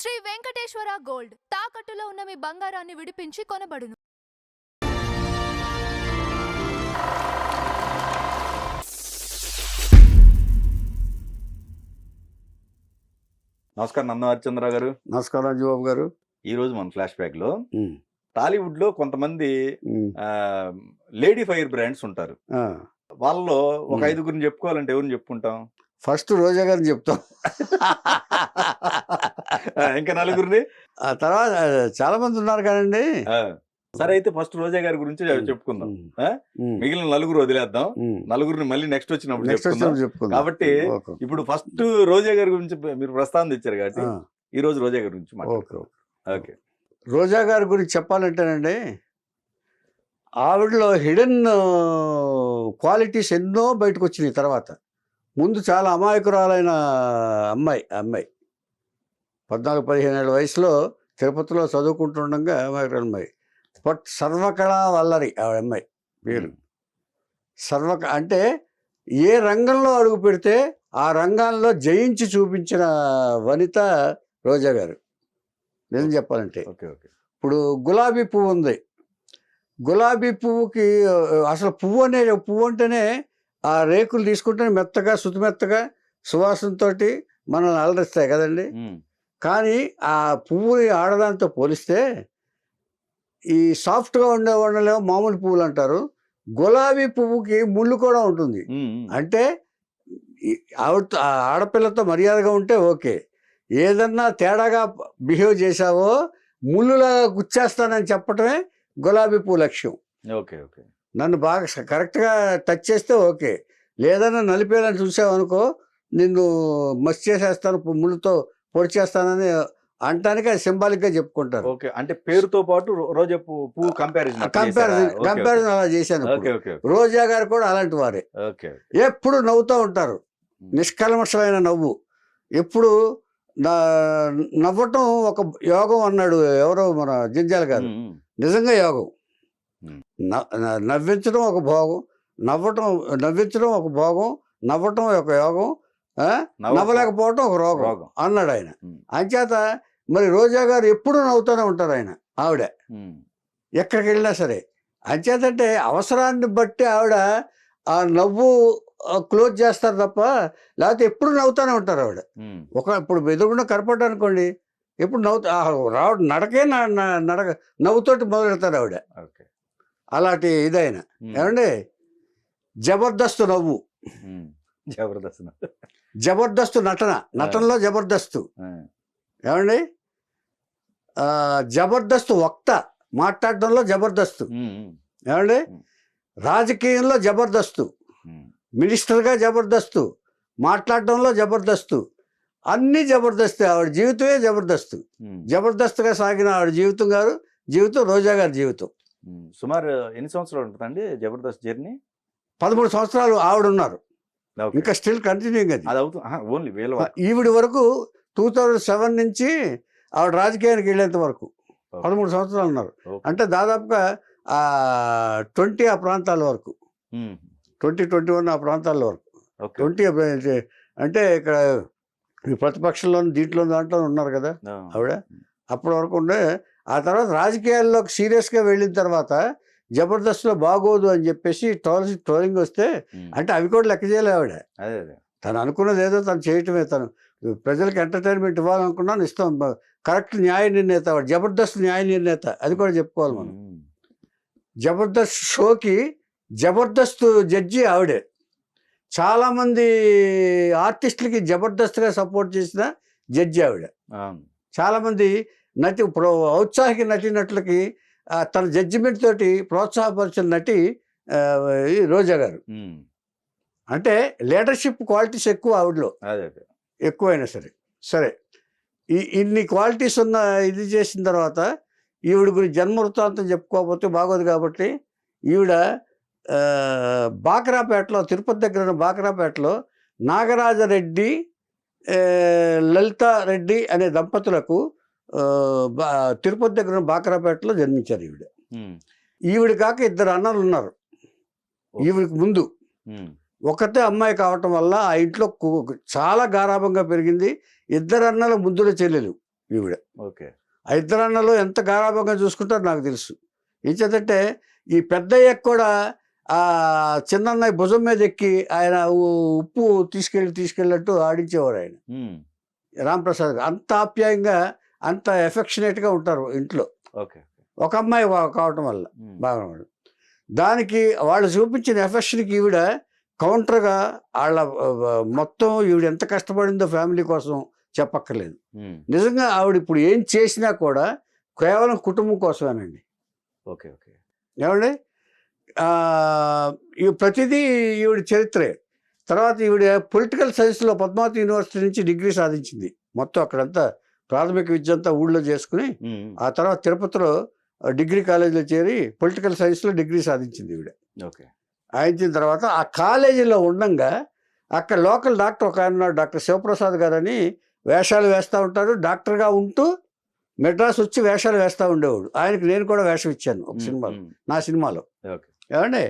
Shri Venkateswara gold తాకట్టులో ఉన్న మీ బంగారాన్ని విడిపించి కొనబడును. నమస్కారం నందం హరిచంద్ర గారు. నమస్కారం రాజుబాబు గారు. ఈ రోజు మన ఫ్లాష్ బ్యాక్ లో టాలీవుడ్ లో కొంతమంది లేడీ ఫైర్ బ్రాండ్స్ ఉంటారు. వాళ్ళలో ఒక ఐదుగురిని చెప్పుకోవాలంటే ఎవరిని చెప్పుకుంటాం? ఫస్ట్ రోజా గారిని చెప్తాం. ఇంకా నలుగురిని ఆ తర్వాత చాలా మంది ఉన్నారు కానండి. సరే, అయితే ఫస్ట్ రోజా గారి గురించి చెప్పుకుందాం. మిగిలిన నలుగురు వదిలేద్దాం. నలుగురిని మళ్ళీ నెక్స్ట్ వచ్చినప్పుడు చెప్పుకుందాం. కాబట్టి ఇప్పుడు ఫస్ట్ రోజా గారి గురించి మీరు ప్రస్తావన తెచ్చారు కాబట్టి ఈ రోజు రోజా గారి గురించి మాట్లాడుకుందాం. ఓకే, రోజా గారి గురించి చెప్పాలంటేనండి, ఆవిడలో హిడెన్ క్వాలిటీస్ ఎన్నో బయటకు వచ్చినాయి. తర్వాత ముందు చాలా అమాయకురాలైన అమ్మాయి 14-15 ఏళ్ళ వయసులో తిరుపతిలో చదువుకుంటుండగా అమాయకురాలు అమ్మాయి. బట్ సర్వకళా వల్లరి ఆవిడ అమ్మాయి పేరు. అంటే ఏ రంగంలో అడుగు పెడితే ఆ రంగాల్లో జయించి చూపించిన వనిత రోజా గారు. నిజం చెప్పాలంటే ఇప్పుడు గులాబీ పువ్వు ఉంది. గులాబీ పువ్వుకి అసలు పువ్వు అంటేనే ఆ రేకులు తీసుకుంటే మెత్తగా సుతిమెత్తగా సువాసనతో మనల్ని అలరిస్తాయి కదండి. కానీ ఆ పువ్వుని ఆడదాంతో పోలిస్తే ఈ సాఫ్ట్గా ఉండే వాళ్ళేమో మామూలు పువ్వులు అంటారు. గులాబీ పువ్వుకి ముళ్ళు కూడా ఉంటుంది. అంటే ఆడపిల్లతో మర్యాదగా ఉంటే ఓకే, ఏదన్నా తేడాగా బిహేవ్ చేశావో ముళ్ళులా గుచ్చేస్తానని చెప్పటమే గులాబీ పువ్వు లక్ష్యం. నన్ను బాగా కరెక్ట్గా టచ్ చేస్తే ఓకే, లేదన్నా నలిపేయాలని చూసావనుకో నిన్ను మస్తు చేసేస్తాను, ముళ్ళుతో పొడి చేస్తానని అంటానికి అది సింబాలిక్గా చెప్పుకుంటారు. అంటే పేరుతో పాటు రోజా పువ్వు కంపారిజన్ అలా చేశాను. రోజా గారు కూడా అలాంటి వారే. ఎప్పుడు నవ్వుతూ ఉంటారు, నిష్కల్మషమైన నవ్వు. ఎప్పుడు నవ్వటం ఒక యోగం అన్నాడు ఎవరో మన జింజాల గారు. నిజంగా యోగం. నవ్వించడం ఒక భోగం, నవ్వించడం ఒక భోగం, నవ్వటం ఒక యోగం, నవ్వలేకపోవటం ఒక రోగం అన్నాడు ఆయన. అంచేత మరి రోజా గారు ఎప్పుడు నవ్వుతూనే ఉంటారు ఆయన. ఆవిడ ఎక్కడికి వెళ్ళినా సరే. అంచేతంటే అవసరాన్ని బట్టి ఆవిడ ఆ నవ్వు క్లోజ్ చేస్తారు తప్ప, లేకపోతే ఎప్పుడు నవ్వుతూనే ఉంటారు ఆవిడ. ఇప్పుడు ఎదురుకుండా కనపడ్డా అనుకోండి, ఎప్పుడు నడకే నవ్వుతోటి మొదలెడతారు ఆవిడ. అలాంటి ఇదైనా ఏమండి, జబర్దస్త్ నవ్వు, జబర్దస్త్ నటనలో జబర్దస్త్ ఏమండి, జబర్దస్త్ వక్త, మాట్లాడడంలో జబర్దస్త్ ఏమండి, రాజకీయంలో జబర్దస్త్, మినిస్టర్గా జబర్దస్త్, మాట్లాడడంలో జబర్దస్త్, అన్ని జబర్దస్త్. ఆవిడ జీవితమే జబర్దస్త్గా సాగిన ఆవిడ జీవితం రోజా గారి జీవితం. సుమారు ఎన్ని సంవత్సరాలు ఉంటుందండి జబర్దస్త్ జర్నీ? 13 సంవత్సరాలు ఆవిడ ఉన్నారు. ఇంకా స్టిల్ కంటిన్యూయింగ్ అది. ఈవిడ వరకు 2007 నుంచి ఆవిడ రాజకీయానికి వెళ్ళేంత వరకు 13 సంవత్సరాలు ఉన్నారు. అంటే దాదాపుగా 20 ఆ ప్రాంతాల వరకు, 2021 ఆ ప్రాంతాల వరకు. 20 అంటే ఇక్కడ ప్రతిపక్షంలో దాంట్లో ఉన్నారు కదా ఆవిడ. అప్పటి వరకు ఉండే. ఆ తర్వాత రాజకీయాల్లోకి సీరియస్గా వెళ్ళిన తర్వాత జబర్దస్త్లో బాగోదు అని చెప్పేసి ట్రోలింగ్ వస్తే, అంటే అవి కూడా లెక్క చేయలే ఆవిడ. తను అనుకున్నది ఏదో తను చేయటమే. తను ప్రజలకు ఎంటర్టైన్మెంట్ ఇవ్వాలనుకున్నాను, ఇస్తాం. కరెక్ట్ న్యాయ నిర్ణేత ఆవిడ, జబర్దస్త్ న్యాయ నిర్ణేత. అది కూడా చెప్పుకోవాలి మనం. జబర్దస్త్ షోకి జబర్దస్త్ జడ్జి ఆవిడే. చాలామంది ఆర్టిస్టులకి జబర్దస్త్గా సపోర్ట్ చేసిన జడ్జి ఆవిడ. చాలామంది ఔత్సాహిక నటీనటులకి తన జడ్జిమెంట్ తోటి ప్రోత్సాహపరిచిన నటి రోజా గారు. అంటే లీడర్షిప్ క్వాలిటీస్ ఎక్కువ ఆవిడలో, ఎక్కువైనా సరే ఇన్ని క్వాలిటీస్ ఉన్న ఇది చేసిన తర్వాత ఈవిడ గురించి జన్మ వృత్తాంతం చెప్పుకోకపోతే బాగోదు. కాబట్టి ఈవిడ బాక్రాపేటలో, తిరుపతి దగ్గర బాక్రాపేటలో నాగరాజరెడ్డి, లలితారెడ్డి అనే దంపతులకు తిరుపతి దగ్గర బాక్రాపేటలో జన్మించారు ఈవిడ. ఈవిడ కాక 2 అన్నలు ఉన్నారు ఈవిడికి ముందు. ఒకటే అమ్మాయి కావటం వల్ల ఆ ఇంట్లో చాలా గారాభంగా పెరిగింది. 2 అన్నల ముద్దుల చెల్లెలు. ఈవిడ. ఓకే. ఆ ఇద్దరు అన్నలు ఎంత గారాభంగా చూసుకుంటారో నాకు తెలుసు. ఏం చేద్దంటే ఈ పెద్దయ్యకు కూడా ఆ చిన్నన్నయ్య భుజం మీద ఎక్కి ఆయన ఉప్పు తీసుకెళ్ళినట్టు ఆడించేవారు ఆయన. రాంప్రసాద్ అంత ఆప్యాయంగా అంత ఎఫెక్షనేట్గా ఉంటారు ఇంట్లో. ఒక అమ్మాయి కావటం వల్ల బాగా. దానికి వాళ్ళు చూపించిన ఎఫెక్షన్కి ఈవిడ కౌంటర్గా వాళ్ళ మొత్తం ఈవిడ ఎంత కష్టపడిందో ఫ్యామిలీ కోసం చెప్పక్కర్లేదు. నిజంగా ఆవిడ ఇప్పుడు ఏం చేసినా కూడా కేవలం కుటుంబం కోసమేనండి. ఏమండి ప్రతిదీ ఈవిడ చరిత్రే. తర్వాత ఈవిడ పొలిటికల్ సైన్స్లో పద్మావతి యూనివర్సిటీ నుంచి డిగ్రీ సాధించింది. మొత్తం అక్కడంతా ప్రాథమిక విద్య అంతా ఊళ్ళో చేసుకుని ఆ తర్వాత తిరుపతిలో డిగ్రీ కాలేజీలో చేరి పొలిటికల్ సైన్స్లో డిగ్రీ సాధించింది ఈవిడ. అయిన తర్వాత ఆ కాలేజీలో ఉండగా అక్కడ లోకల్ డాక్టర్ ఒక ఆయన డాక్టర్ శివప్రసాద్ గారు అని వేషాలు వేస్తూ ఉంటారు. డాక్టర్గా ఉంటూ మెడ్రాస్ వచ్చి వేషాలు వేస్తూ ఉండేవాడు. ఆయనకి నేను కూడా వేషం ఇచ్చాను ఒక సినిమాలో, నా సినిమాలో. ఏమండి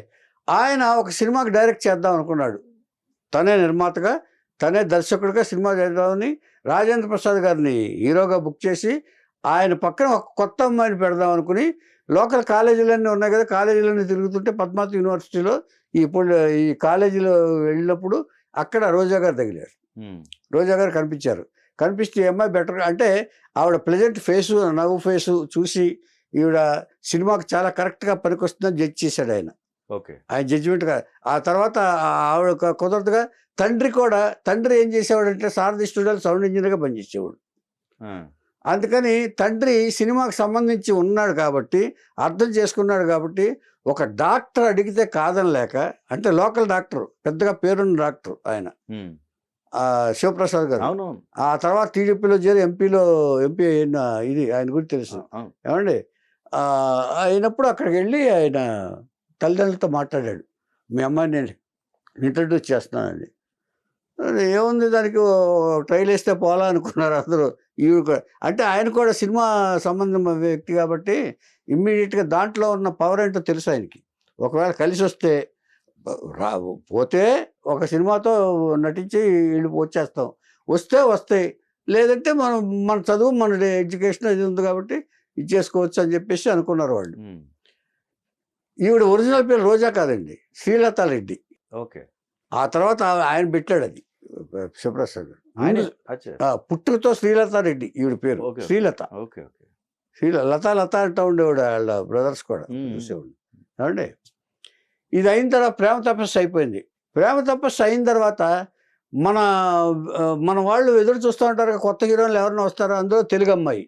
ఆయన ఒక సినిమాకి డైరెక్ట్ చేద్దాం అనుకున్నాడు. తనే నిర్మాతగా తనే దర్శకుడిగా సినిమా చేద్దామని రాజేంద్ర ప్రసాద్ గారిని హీరోగా బుక్ చేసి ఆయన పక్కన ఒక కొత్త అమ్మాయిని పెడదాం అనుకుని లోకల్ కాలేజీలన్నీ ఉన్నాయి కదా, కాలేజీలన్నీ తిరుగుతుంటే పద్మావతి యూనివర్సిటీలో ఈ కాలేజీలో వెళ్ళినప్పుడు అక్కడ రోజా గారు తగిలారు. రోజా గారు కనిపిస్తే ఈ అమ్మాయి బెటర్ అంటే ఆవిడ ప్లెజెంట్ ఫేసు, నవ్వు ఫేసు చూసి ఈవిడ సినిమాకి చాలా కరెక్ట్గా పనికొస్తుందని జడ్జ్ చేశాడు ఆయన. ఆయన జడ్జిమెంట్గా. ఆ తర్వాత ఆవిడ కుదరదుగా తండ్రి ఏం చేసేవాడంటే సారథి స్టూడియోలో సౌండ్ ఇంజనీర్గా పనిచేసేవాడు. అందుకని తండ్రి సినిమాకి సంబంధించి ఉన్నాడు కాబట్టి, అర్థం చేసుకున్నాడు కాబట్టి, ఒక డాక్టర్ అడిగితే కాదనలేక, అంటే లోకల్ డాక్టర్, పెద్దగా పేరున్న డాక్టర్ ఆయన శివప్రసాద్ గారు. ఆ తర్వాత టీడీపీలో చేరి ఎంపీ అయిన ఇది ఆయన గురించి తెలుసు. ఏమండి అయినప్పుడు అక్కడికి వెళ్ళి ఆయన తల్లిదండ్రులతో మాట్లాడాడు. మీ అమ్మాయిని నేను ఇంట్రడ్యూస్ చేస్తున్నానండి. ఏముంది దానికి ట్రైల్ వేస్తే పోలా అనుకున్నారు అందరూ. అంటే ఆయన కూడా సినిమా సంబంధం వ్యక్తి కాబట్టి ఇమ్మీడియట్గా దాంట్లో ఉన్న పవర్ ఏంటో తెలుసు ఆయనకి. ఒకవేళ కలిసి వస్తే పోతే ఒక సినిమాతో నటించి వచ్చేస్తాం, వస్తాయి, లేదంటే మన చదువు మన ఎడ్యుకేషన్ అది ఉంది కాబట్టి ఇది చేసుకోవచ్చు అని చెప్పేసి అనుకున్నారు వాళ్ళు. ఈవిడ ఒరిజినల్ పేరు రోజా కాదండి, శ్రీలతా రెడ్డి. ఆ తర్వాత ఆయన పెట్టాడు అది శివప్రసాద్ గారు. పుట్టుకతో శ్రీలతా రెడ్డి ఈవిడ పేరు. శ్రీలత లత అంటూ ఉండేవాడు. వాళ్ళ బ్రదర్స్ కూడా చూసేవాడు. ఏమండి ఇది అయిన తర్వాత ప్రేమ తపస్సు అయిపోయింది. ప్రేమ తపస్సు అయిన తర్వాత మన వాళ్ళు ఎదురు చూస్తూ ఉంటారు కొత్త హీరోయిన్లు ఎవరైనా వస్తారో. అందులో తెలుగు అమ్మాయి,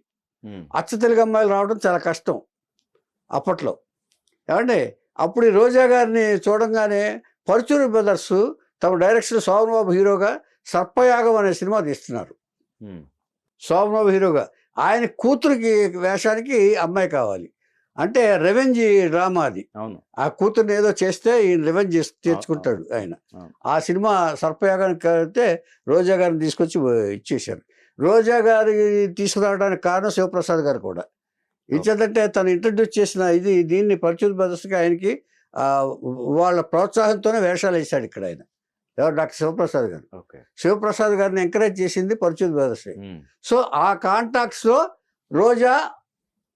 అచ్చ తెలుగు అమ్మాయిలు రావడం చాలా కష్టం అప్పట్లో. ఏమండి అప్పుడు ఈ రోజా గారిని చూడంగానే పరుచూరి బ్రదర్స్ తమ డైరెక్షన్ శోభన్ బాబు హీరోగా సర్పయాగం అనే సినిమా తీస్తున్నారు. శోభన్ బాబు హీరోగా ఆయన కూతురికి వేషానికి అమ్మాయి కావాలి. అంటే రెవెంజ్ డ్రామా అది. ఆ కూతుర్ని ఏదో చేస్తే ఈయన రివెంజ్ తీర్చుకుంటాడు ఆయన. ఆ సినిమా సర్పయాగానికి కలిపితే రోజా గారిని తీసుకొచ్చి ఇచ్చేశారు. రోజా గారి తీసుకురావడానికి కారణం శివప్రసాద్ గారు కూడా. ఇచ్చేదంటే తను ఇంట్రడ్యూస్ చేసిన దీన్ని పరుచూరి బ్రదర్స్కి ఆయనకి వాళ్ళ ప్రోత్సాహంతోనే వేషాలు వేశాడు ఇక్కడ ఆయన. ఎవరు? డాక్టర్ శివప్రసాద్ గారు. శివప్రసాద్ గారిని ఎంకరేజ్ చేసింది పరుచూరి బ్రదర్స్. సో ఆ కాంటాక్ట్స్లో రోజా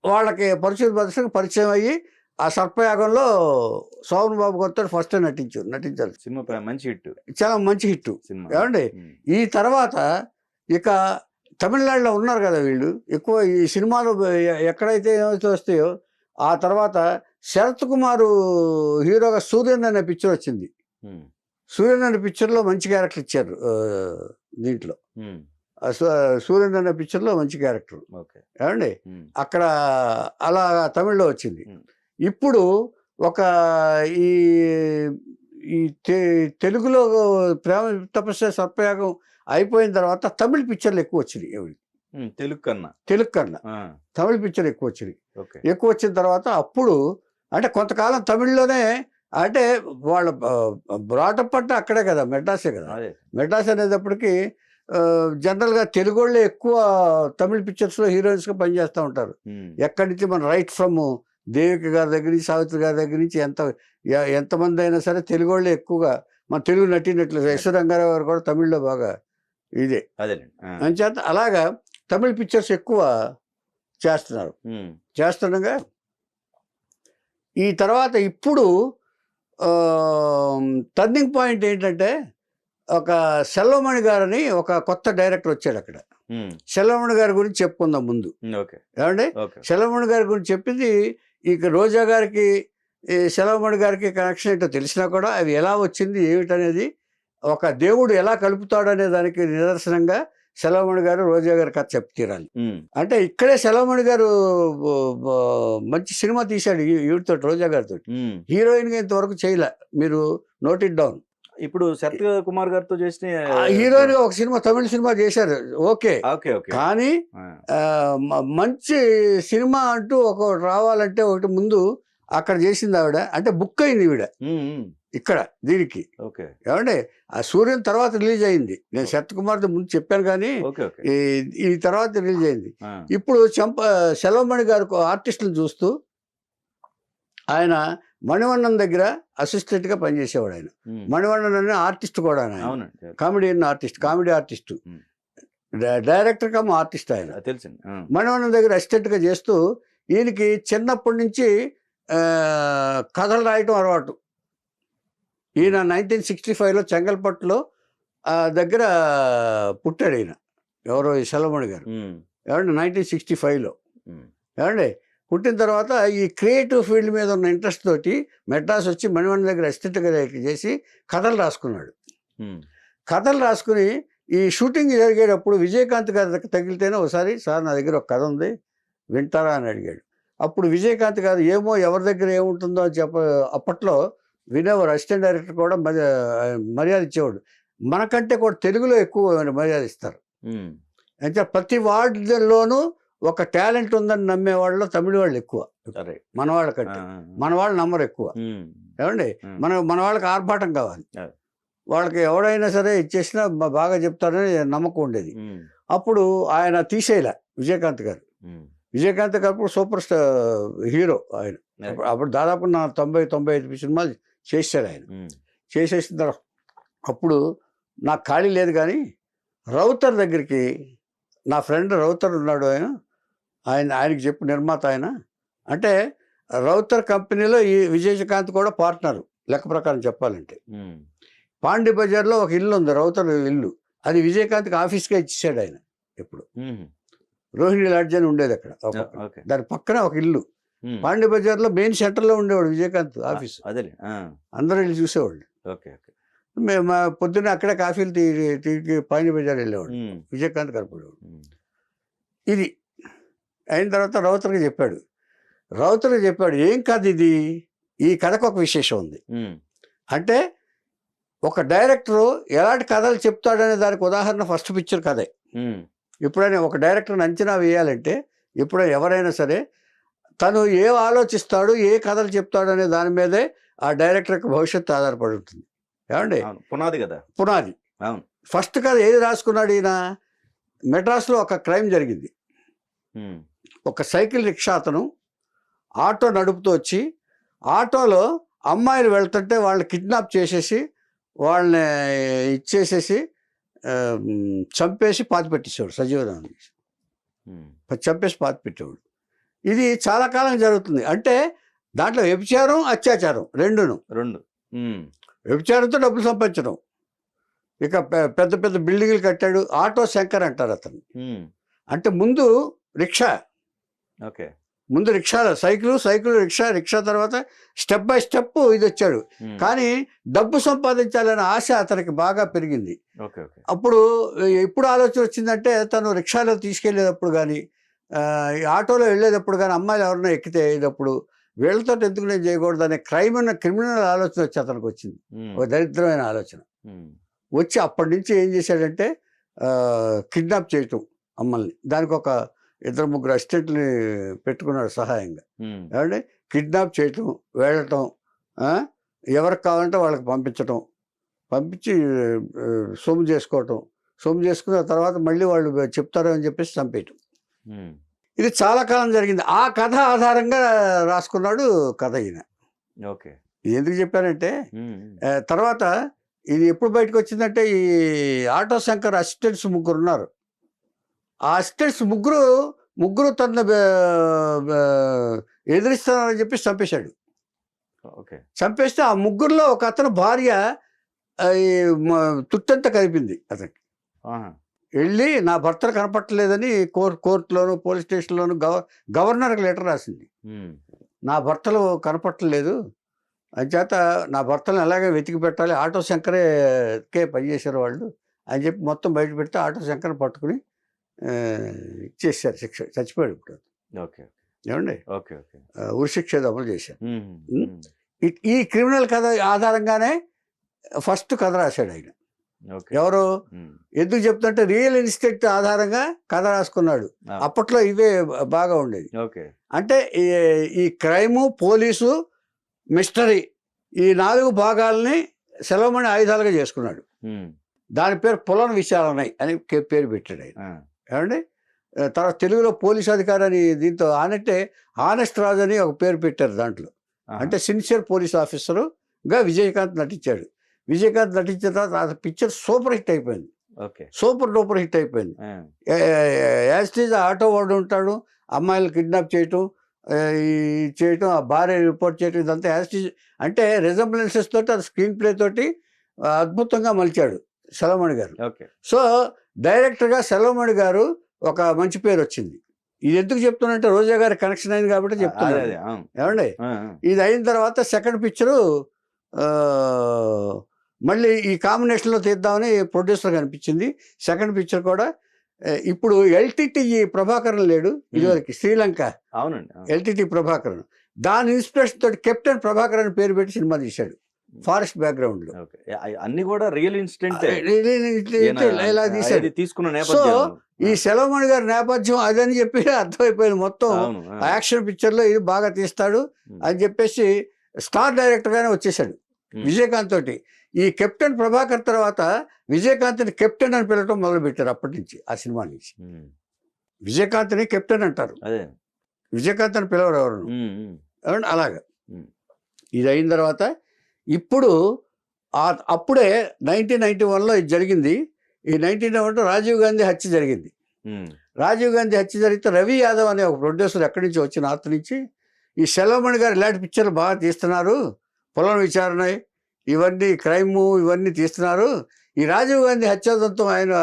వాళ్ళకి పరుచూరి బ్రదర్స్కి పరిచయం అయ్యి ఆ సర్పయాగంలో శోభన్ బాబు గారితో ఫస్ట్ నటించారు. సినిమా మంచి హిట్, చాలా మంచి హిట్. ఏమండి ఈ తర్వాత ఇక తమిళనాడులో ఉన్నారు కదా వీళ్ళు ఎక్కువ ఈ సినిమాలు ఎక్కడైతే ఏమైతే వస్తాయో. ఆ తర్వాత శరత్ కుమార్ హీరోగా సూర్యన్ అనే పిక్చర్ వచ్చింది. సూర్యన్ అనే పిక్చర్లో మంచి క్యారెక్టర్ ఇచ్చారు. దీంట్లో సూర్యన్ అనే పిక్చర్లో మంచి క్యారెక్టర్. ఏమండి అక్కడ అలా తమిళ్లో వచ్చింది. ఇప్పుడు ఒక ఈ తెలుగులో ప్రేమ తపస్య సర్పయాగం అయిపోయిన తర్వాత తమిళ పిక్చర్లు ఎక్కువ వచ్చినాయి. తెలుగు కన్నా తమిళ పిక్చర్ ఎక్కువ వచ్చిన తర్వాత అప్పుడు అంటే కొంతకాలం తమిళ్లోనే అంటే వాళ్ళ బ్రాటప్ అంటే అక్కడే కదా, మెడ్రాసే కదా. మెడ్రాస్ అనేటప్పటికి జనరల్గా తెలుగు వాళ్ళే ఎక్కువ తమిళ పిక్చర్స్లో హీరోయిన్స్గా పనిచేస్తూ ఉంటారు. ఎక్కడి నుంచి మన రైట్ ఫ్రమ్ దేవిక గారి దగ్గర నుంచి సావిత్రి గారి దగ్గర నుంచి ఎంతమంది అయినా సరే తెలుగు వాళ్ళే ఎక్కువగా మన తెలుగు నటినట్లు. యశ్వరంగారావు గారు కూడా తమిళ్లో బాగా ఇదే అంచేత అలాగా తమిళ పిక్చర్స్ ఎక్కువ చేస్తున్నారు. చేస్తుండగా ఈ తర్వాత ఇప్పుడు టర్నింగ్ పాయింట్ ఏంటంటే ఒక సెల్వమణి గారని ఒక కొత్త డైరెక్టర్ వచ్చాడు అక్కడ. సెల్వమణి గారి గురించి చెప్పుకుందాం ముందు. ఏమండి, సెల్వమణి గారి గురించి చెప్పింది ఇక రోజా గారికి సెల్వమణి గారికి కనెక్షన్ ఏంటో తెలిసినా కూడా అవి ఎలా వచ్చింది ఏమిటనేది, ఒక దేవుడు ఎలా కలుపుతాడు అనే దానికి నిదర్శనంగా సెల్వమణి గారు రోజా గారి కథ చెప్పి తీరాలి. అంటే ఇక్కడే సెల్వమణి గారు మంచి సినిమా తీశాడు ఈవిడితో, రోజా గారితో. హీరోయిన్ గా ఇంతవరకు చేయలే, మీరు నోట్ ఇట్ డౌన్. ఇప్పుడు సత్య కుమార్ గారితో చేసిన హీరోయిన్ గా ఒక సినిమా, తమిళ సినిమా చేశారు. ఓకే, కానీ మంచి సినిమా అంటూ ఒక రావాలంటే ఒకటి ముందు అక్కడ చేసింది ఆవిడ, అంటే బుక్ అయింది ఈవిడ ఇక్కడ దీనికి. ఏమంటే ఆ సూర్యుని తర్వాత రిలీజ్ అయింది. నేను సత్య కుమార్తో ముందు చెప్పాను కానీ ఈ తర్వాత రిలీజ్ అయింది. ఇప్పుడు సెల్వమణి గారు ఆర్టిస్టులను చూస్తూ ఆయన మణివಣ್ಣన్ దగ్గర అసిస్టెంట్ గా పనిచేసేవాడు. ఆయన మణివಣ್ಣన్ అనే ఆర్టిస్ట్ కూడా, ఆయన comedy artist, director come artist. ఆయన మణివಣ್ಣన్ దగ్గర అసిస్టెంట్ గా చేస్తూ ఈయనకి చిన్నప్పటి నుంచి కథలు రాయటం అలవాటు. ఈయన 1965లో చెంగల్పట్టులో దగ్గర పుట్టాడు ఈయన. ఎవరో ఈ సెల్వమణి గారు. ఏమంటే 1965లో. ఏమండి, పుట్టిన తర్వాత ఈ క్రియేటివ్ ఫీల్డ్ మీద ఉన్న ఇంట్రెస్ట్ తోటి మెడ్రాస్ వచ్చి మణివన్న దగ్గర అసిస్టెంట్గా చేసి కథలు రాసుకున్నాడు. కథలు రాసుకుని ఈ షూటింగ్ జరిగేటప్పుడు విజయకాంత్ గారి తగిలితేనే ఒకసారి, సార్ నా దగ్గర ఒక కథ ఉంది వింటారా అని అడిగాడు. అప్పుడు విజయకాంత్ గారు ఏమో ఎవరి దగ్గర ఏముంటుందో అని అప్పట్లో వినేవారు. అసిస్టెంట్ డైరెక్టర్ కూడా మర్యాద ఇచ్చేవాడు. మనకంటే కూడా తెలుగులో ఎక్కువ మర్యాద ఇస్తారు. అంటే ప్రతి వార్డులోనూ ఒక టాలెంట్ ఉందని నమ్మే వాళ్ళు తమిళ వాళ్ళు ఎక్కువ, మన వాళ్ళ కంటే. మన వాళ్ళు నమ్మరు ఎక్కువ. ఏమండి, మన వాళ్ళకి ఆర్భాటం కావాలి. వాళ్ళకి ఎవడైనా సరే ఇచ్చేసినా బాగా చెప్తారని నమ్మకం ఉండేది. అప్పుడు ఆయన తీసేయలే విజయకాంత్ గారు. విజయకాంత్ గారు అప్పుడు సూపర్ స్టార్ హీరో ఆయన. అప్పుడు దాదాపు నా 90-95 సినిమాలు చేశాడు ఆయన. చేసేసిన తర్వాత అప్పుడు నాకు ఖాళీ లేదు కానీ రౌతర్ దగ్గరికి, నా ఫ్రెండ్ రౌతర్ ఉన్నాడు, ఆయనకి చెప్పు, నిర్మాత ఆయన. అంటే రౌతర్ కంపెనీలో ఈ విజయకాంత్ కూడా పార్ట్నరు లెక్క ప్రకారం చెప్పాలంటే. పాండి బజార్లో ఒక ఇల్లు ఉంది, రౌతర్ ఇల్లు. అది విజయకాంత్కి ఆఫీస్గా ఇచ్చేసాడు ఆయన. ఎప్పుడు రోహిణి లాడ్జ్ అని ఉండేది అక్కడ, దాని పక్కన ఒక ఇల్లు. పాండి బజార్లో మెయిన్ సెంటర్లో ఉండేవాడు విజయకాంత్ ఆఫీస్. అందరూ వెళ్ళి చూసేవాళ్ళు. మేము పొద్దున్న అక్కడే కాఫీలు తీకి పాండి బజార్ వెళ్ళేవాడు విజయకాంత్ కనపడేవాడు. ఇది అయిన తర్వాత రౌతర్కి చెప్పాడు, ఏం కథ ఇది, ఈ కథకు ఒక విశేషం ఉంది. అంటే ఒక డైరెక్టరు ఎలాంటి కథలు చెప్తాడనే దానికి ఉదాహరణ ఫస్ట్ పిక్చర్ కథే. ఎప్పుడైనా ఒక డైరెక్టర్ని అంచనా వేయాలంటే, ఎప్పుడైనా ఎవరైనా సరే తను ఏం ఆలోచిస్తాడు, ఏ కథలు చెప్తాడు అనే దాని మీదే ఆ డైరెక్టర్ యొక్క భవిష్యత్తు ఆధారపడి ఉంటుంది. ఏమండి, పునాది. ఫస్ట్ కథ ఏది రాసుకున్నాడు ఈయన? మెడ్రాస్లో ఒక క్రైమ్ జరిగింది. ఒక సైకిల్ రిక్షా అతను ఆటో నడుపుతూ వచ్చి ఆటోలో అమ్మాయిలు వెళ్తుంటే వాళ్ళని కిడ్నాప్ చేసేసి వాళ్ళని ఇచ్చేసేసి చంపేసి పాతిపెట్టేసేవాడు, సజీవనం చంపేసి పాతిపెట్టేవాడు. ఇది చాలా కాలం జరుగుతుంది. అంటే దాంట్లో వ్యభిచారం, అత్యాచారం రెండు. వ్యభిచారంతో డబ్బులు సంపాదించడం. ఇక పెద్ద పెద్ద బిల్డింగ్లు కట్టాడు. ఆటో శంకర్ అంటారు అతను. అంటే ముందు రిక్షా, ముందు రిక్షాలో సైకిల్ రిక్షా తర్వాత స్టెప్ బై స్టెప్ ఇది వచ్చాడు. కానీ డబ్బు సంపాదించాలనే ఆశ అతనికి బాగా పెరిగింది. అప్పుడు ఎప్పుడు ఆలోచన వచ్చిందంటే, తను రిక్షాలో తీసుకెళ్లేటప్పుడు కానీ ఆటోలో వెళ్ళేటప్పుడు కానీ అమ్మాయిలు ఎవరైనా ఎక్కితే అయ్యేటప్పుడు వీళ్ళతో ఎందుకు నేను చేయకూడదు అనే క్రిమినల్ ఆలోచన వచ్చి అతనికి వచ్చింది. ఒక దరిద్రమైన ఆలోచన వచ్చి అప్పటి నుంచి ఏం చేశాడంటే కిడ్నాప్ చేయటం అమ్మల్ని. దానికి ఒక 2-3 అసిస్టెంట్ని పెట్టుకున్నాడు సహాయంగా. ఏమంటే కిడ్నాప్ చేయటం, వెళ్ళటం, ఎవరికి కావాలంటే వాళ్ళకి పంపించి సొమ్ము చేసుకున్న తర్వాత మళ్ళీ వాళ్ళు చెప్తారు అని చెప్పేసి చంపేయటం. ఇది చాలా కాలం జరిగింది. ఆ కథ ఆధారంగా రాసుకున్నాడు కథ ఈయన. ఎందుకు చెప్పానంటే, తర్వాత ఇది ఎప్పుడు బయటకు వచ్చిందంటే, ఈ ఆటో శంకర్ అసిస్టెంట్స్ 3 ఉన్నారు. ఆ అసిస్టెంట్స్ ముగ్గురు తన ఎదిరిస్తానని చెప్పి చంపేశాడు. చంపేస్తే ఆ ముగ్గురులో ఒక అతను భార్య తుట్టంతా కలిపింది అతనికి. వెళ్ళి నా భర్తను కనపట్టలేదని కోర్టులోను పోలీస్ స్టేషన్లోను గవర్నర్కి లెటర్ రాసింది. నా భర్తలు కనపట్టలేదు, అంచేత నా భర్తలను ఎలాగే వెతికి పెట్టాలి, ఆటో శంకరే పనిచేశారు వాళ్ళు అని చెప్పి మొత్తం బయట పెడితే ఆటో శంకర్ పట్టుకుని ఇచ్చేసారు శిక్ష. చచ్చిపోయాడు ఇప్పుడు. ఏమండి ఉరిశిక్ష అమలు చేశారు. ఈ క్రిమినల్ కథ ఆధారంగానే ఫస్ట్ కథ రాశాడు ఆయన. ఎవరు ఎందుకు చెప్తుంటే రియల్ ఇన్స్టెంట్ ఆధారంగా కథ రాసుకున్నాడు. అప్పట్లో ఇవే బాగా ఉండేది. అంటే ఈ క్రైము, పోలీసు, మిస్టరీ ఈ 4 భాగాల్ని సెలవుమణి ఆయుధాలుగా చేసుకున్నాడు. దాని పేరు పులన విచారణై అని పేరు పెట్టాడు ఆయన. ఏమండి తర్వాత తెలుగులో పోలీస్ అధికారి అని దీంతో ఆనెస్ట్ రాజు అని ఒక పేరు పెట్టారు దాంట్లో. అంటే సిన్సియర్ పోలీస్ ఆఫీసరుగా విజయకాంత్ నటించాడు. విజయకాంత్ నటించిన తర్వాత ఆ పిక్చర్ సూపర్ హిట్ అయిపోయింది. సూపర్ డూపర్ హిట్ అయిపోయింది. యాస్టీజ్ ఆటో వాడు ఉంటాడు, అమ్మాయిలు కిడ్నాప్ చేయటం ఆ భార్య రిపోర్ట్ చేయటం, ఇదంతా యాస్టీజ్ అంటే రిజంబ్లెన్సెస్ తోటి అది స్క్రీన్ ప్లే తోటి అద్భుతంగా మలిచాడు సెలవుమణి గారు. సో డైరెక్టర్గా సెలవుమణి గారు ఒక మంచి పేరు వచ్చింది. ఇది ఎందుకు చెప్తున్నానంటే రోజా గారి కనెక్షన్ అయింది కాబట్టి చెప్తున్నాను. ఏమండి ఇది అయిన తర్వాత సెకండ్ పిక్చరు మళ్ళీ ఈ కాంబినేషన్లో తీద్దామని ప్రొడ్యూసర్ కనిపించింది. సెకండ్ పిక్చర్ కూడా ఇప్పుడు ఎల్టీటీ ప్రభాకరన్ లేడు ఇదివరకు శ్రీలంక. అవునండి, ఎల్టీటీ ప్రభాకరన్. దాని ఇన్స్పిరేషన్ తోటి కెప్టెన్ ప్రభాకర్ అని పేరు పెట్టి సినిమా తీశాడు. ఫారెస్ట్ బ్యాక్గ్రౌండ్ లో అన్ని కూడా రియల్ ఇన్సిడెంట్ ఇలా తీశాడు. సో ఈ సెలవుమణి గారి నేపథ్యం అదని చెప్పి అర్థమైపోయింది. మొత్తం యాక్షన్ పిక్చర్ లో ఇది బాగా తీస్తాడు అని చెప్పేసి స్టార్ డైరెక్టర్ గానే వచ్చేసాడు విజయకాంత్ తోటి. ఈ కెప్టెన్ ప్రభాకర్ తర్వాత విజయకాంత్ని కెప్టెన్ అని పిలవటం మొదలు పెట్టారు. అప్పటి నుంచి ఆ సినిమా నుంచి విజయకాంత్ని కెప్టెన్ అంటారు, విజయకాంత్ అని పిలవరు ఎవరు. అలాగా ఇది అయిన తర్వాత ఇప్పుడు అప్పుడే 1991లో ఇది జరిగింది. ఈ 1991 రాజీవ్ గాంధీ హత్య జరిగింది. రాజీవ్ గాంధీ హత్య జరిగితే రవి యాదవ్ అనే ఒక ప్రొడ్యూసర్ ఎక్కడి నుంచి వచ్చి నార్త్ నుంచి ఈ సెలవుమణి గారు ఇలాంటి పిక్చర్లు బాగా తీస్తున్నారు, పొలం విచారణ ఇవన్నీ క్రైము ఇవన్నీ తీస్తున్నారు, ఈ రాజీవ్ గాంధీ హత్యాదంతం ఆయన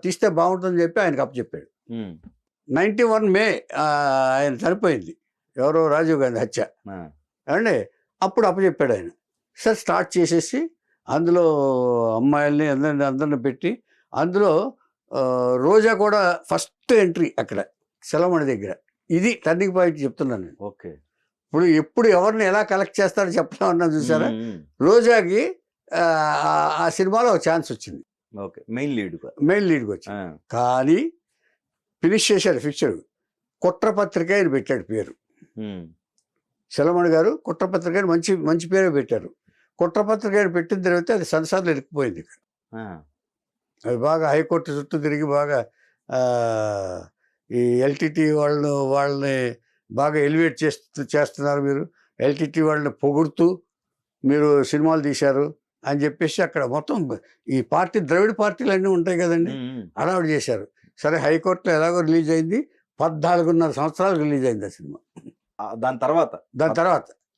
తీస్తే బాగుంటుందని చెప్పి ఆయనకు అప్పచెప్పాడు. 91 మే ఆయన చనిపోయింది ఎవరో రాజీవ్ గాంధీ హత్య అండి. అప్పుడు అప్పచెప్పాడు ఆయన. సార్ స్టార్ట్ చేసేసి అందులో అమ్మాయిల్ని అందరిని పెట్టి అందులో రోజా కూడా ఫస్ట్ ఎంట్రీ అక్కడ సెలవుమణి దగ్గర. ఇది టర్నింగ్ పాయింట్ చెప్తున్నాను నేను. ఇప్పుడు ఎప్పుడు ఎవరిని ఎలా కలెక్ట్ చేస్తారో చెప్పడం అన్నా చూసారా. రోజాకి ఆ సినిమాలో ఒక ఛాన్స్ వచ్చింది, మెయిన్ లీడ్గా వచ్చింది. కానీ ఫినిష్ చేశాడు పిక్చర్. కుట్రపత్రిక అని పెట్టాడు పేరు. సెలవుమణి గారు కుట్రపత్రిక మంచి మంచి పేరే పెట్టారు. కుట్రపత్రిక పెట్టిన తర్వాత అది సెన్సార్లో ఇరుక్కుపోయింది. అది బాగా హైకోర్టు చుట్టూ తిరిగి బాగా ఈ ఎల్టీటీ వాళ్ళని బాగా ఎలివేట్ చేస్తున్నారు, మీరు ఎల్టీటీ వాళ్ళని పొగుడుతూ మీరు సినిమాలు తీశారు అని చెప్పేసి అక్కడ మొత్తం ఈ పార్టీ ద్రవిడ పార్టీలు అన్నీ ఉంటాయి కదండి, అలవాటు చేశారు. సరే హైకోర్టులో ఎలాగో రిలీజ్ అయింది. 14.5 సంవత్సరాలు రిలీజ్ అయింది ఆ సినిమా. దాని తర్వాత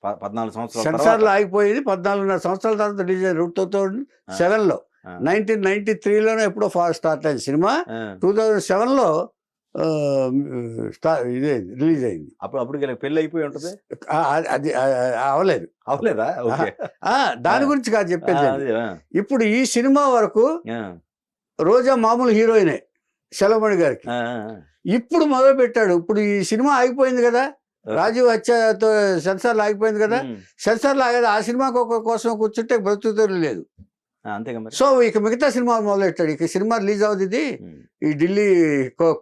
14 సంవత్సరాలు సెన్సార్లో ఆగిపోయింది. 14.5 సంవత్సరాల తర్వాత రిలీజ్ అయింది 2007లో. 1993లోనే ఎప్పుడో స్టార్ట్ అయింది సినిమా. 2007లో ఇదే రిలీజ్ అయింది. అప్పుడు పెళ్లి అయిపోయి ఉంటుంది. అది అవలేదా? దాని గురించి కాదు చెప్పేది. ఇప్పుడు ఈ సినిమా వరకు రోజా మామూలు హీరోయినే సెలవుమణి గారికి. ఇప్పుడు మొదలు పెట్టాడు. ఇప్పుడు ఈ సినిమా ఆగిపోయింది కదా, రాజీవ్ హత్యతో సెన్సార్లు ఆగిపోయింది కదా. సెన్సార్లు ఆగేది ఆ సినిమా కోసం కూర్చుంటే బ్రతుకుతూ లేదు. సో ఇక మిగతా సినిమాలు మొదలెట్టాడు. ఇక సినిమా రిలీజ్ అవుతుంది, ఈ ఢిల్లీ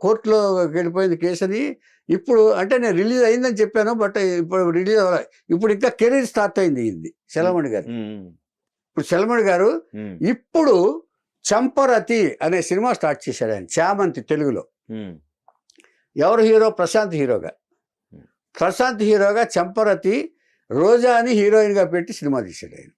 కోర్టులో వెళ్ళిపోయింది కేసు అని. ఇప్పుడు అంటే నేను రిలీజ్ అయిందని చెప్పాను, బట్ ఇప్పుడు రిలీజ్ అవ్వాలి. ఇప్పుడు ఇంకా కెరీర్ స్టార్ట్ అయింది ఇది సెలవుమణి గారు. ఇప్పుడు సెలవుమణి గారు ఇప్పుడు చంపరతి అనే సినిమా స్టార్ట్ చేశాడు ఆయన. చామంతి తెలుగులో. ఎవరు హీరో? ప్రశాంత్ హీరోగా. ప్రశాంత్ హీరోగా చంపరతి రోజా అని హీరోయిన్గా పెట్టి సినిమా తీశాడు ఆయన.